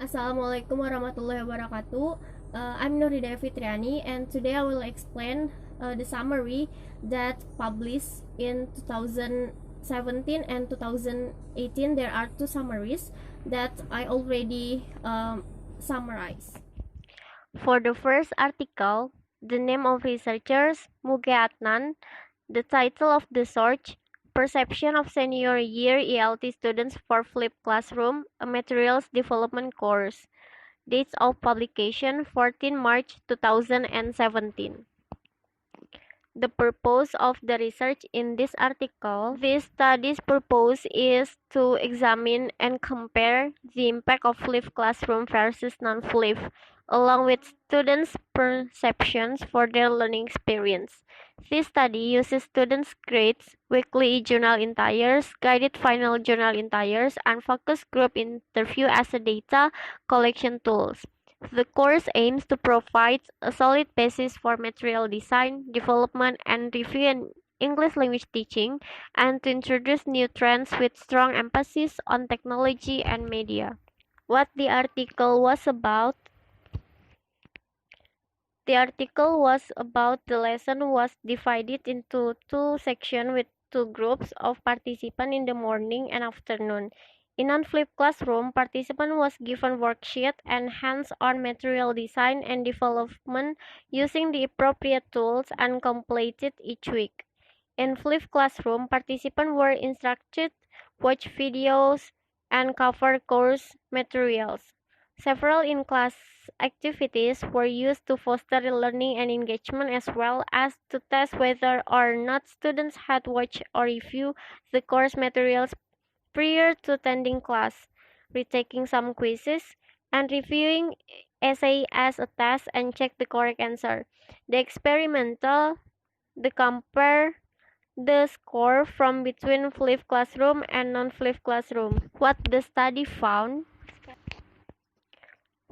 Assalamualaikum warahmatullahi wabarakatuh. I'm Nurida Fitriani, and today I will explain the summary that published in 2017 and 2018. There are two summaries that I already summarized. For the first article, the name of researchers Muge Adnan, the title of the search, Perception of Senior Year ELT Students for Flipped Classroom, a Materials Development Course. Dates of publication 14 March 2017. The purpose of the research in this article. This study's purpose is to examine and compare the impact of flipped classroom versus non-flipped, along with students' perceptions for their learning experience. This study uses students' grades, weekly journal entires, guided final journal entires, and focus group interview as a data collection tools. The course aims to provide a solid basis for material design, development, and review in English language teaching, and to introduce new trends with strong emphasis on technology and media. What the article was about? The article was about the lesson was divided into two sections with two groups of participants in the morning and afternoon. In non-flipped classroom, participant was given worksheet and hands-on material design and development using the appropriate tools and completed each week. In flipped classroom, participants were instructed, watch videos, and cover course materials. Several in-class activities were used to foster learning and engagement as well as to test whether or not students had watched or reviewed the course materials prior to attending class, retaking some quizzes, and reviewing essay as a test and check the correct answer. The experimental, the compare the score from between flipped classroom and non-flipped classroom. What the study found?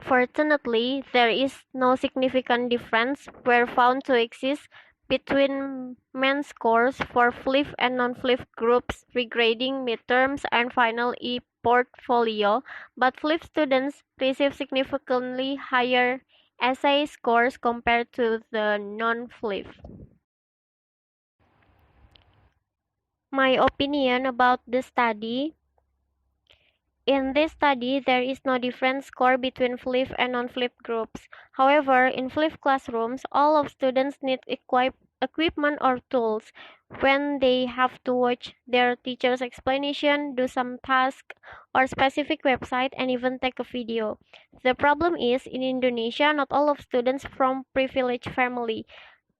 Fortunately, there is no significant difference were found to exist between main scores for flipped and non-flipped groups regrading midterms and final e-portfolio, but flipped students receive significantly higher essay scores compared to the non-flipped. My opinion about the study. In this study, there is no different score between flipped and non-flipped groups. However, in flipped classrooms, all of students need equipment or tools when they have to watch their teacher's explanation, do some task or specific website, and even take a video. The problem is, in Indonesia, not all of students from privileged family.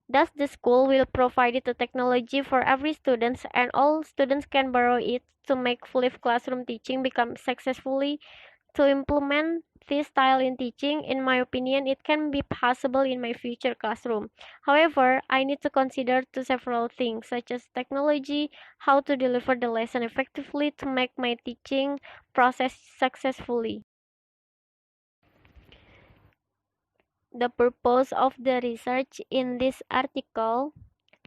Thus, the school will provide the technology for every student, and all students can borrow it to make flipped classroom teaching become successfully. To implement this style in teaching, in my opinion, it can be possible in my future classroom. However, I need to consider several things such as technology, how to deliver the lesson effectively to make my teaching process successfully. The purpose of the research in this article.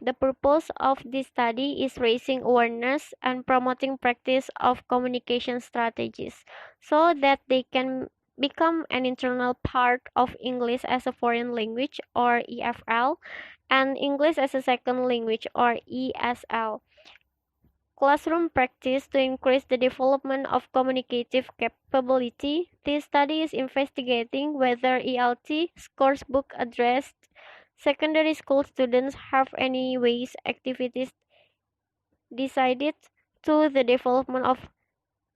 The purpose of this study is raising awareness and promoting practice of communication strategies so that they can become an internal part of English as a foreign language or EFL and English as a second language or ESL. Classroom practice to increase the development of communicative capability. This study is investigating whether ELT scores book addressed secondary school students have any ways activities decided to the development of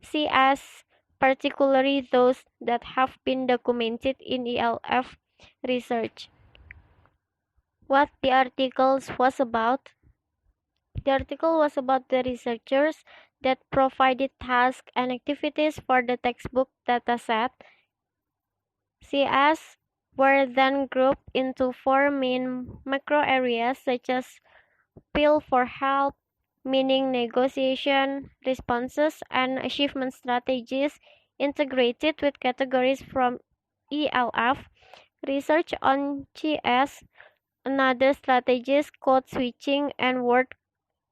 CS, particularly those that have been documented in ELF research. What the articles was about? The article was about the researchers that provided tasks and activities for the textbook dataset. CS were then grouped into four main macro areas such as appeal for help, meaning negotiation, responses, and achievement strategies integrated with categories from ELF, research on GS, another strategies, code switching, and word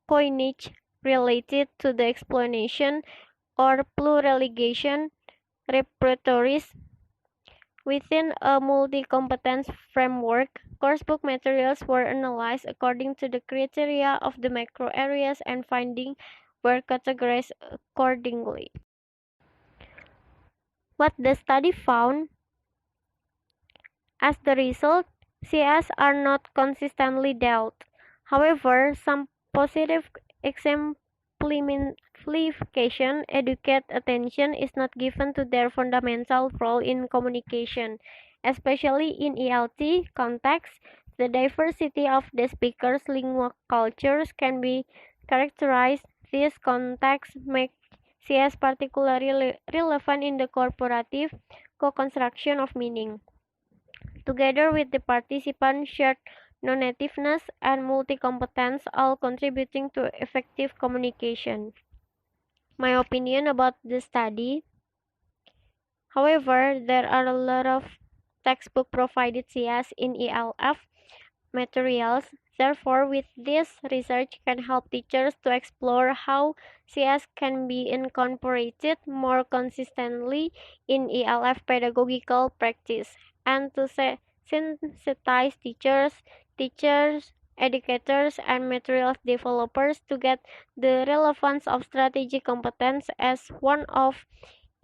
coinage related to the explanation or pluralization repertories, Within a multi-competence framework, coursebook materials were analyzed according to the criteria of the macro areas and findings were categorized accordingly. What the study found: as the result, CS are not consistently dealt. However, some positive exemplification educate attention is not given to their fundamental role in communication, especially in ELT contexts. The diversity of the speakers' lingual cultures can be characterized. These contexts make CS particularly relevant in the corporative co-construction of meaning, together with the participants' shared non-nativeness and multi-competence, all contributing to effective communication. My opinion about the study: however, there are a lot of textbook provided CS in ELF materials. Therefore, with this research can help teachers to explore how CS can be incorporated more consistently in ELF pedagogical practice, and to sensitize teachers, educators, and materials developers to get the relevance of strategic competence as one of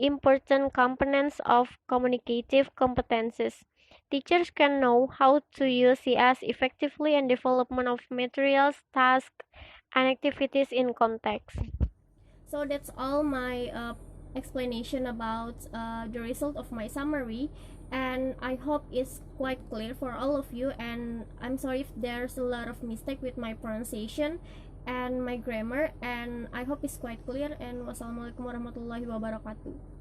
important components of communicative competences. Teachers can know how to use CS effectively in development of materials, tasks, and activities in context. So that's all my explanation about the result of my summary, and I hope it's quite clear for all of you, and I'm sorry if there's a lot of mistake with my pronunciation and my grammar, and I hope it's quite clear, and wassalamualaikum warahmatullahi wabarakatuh.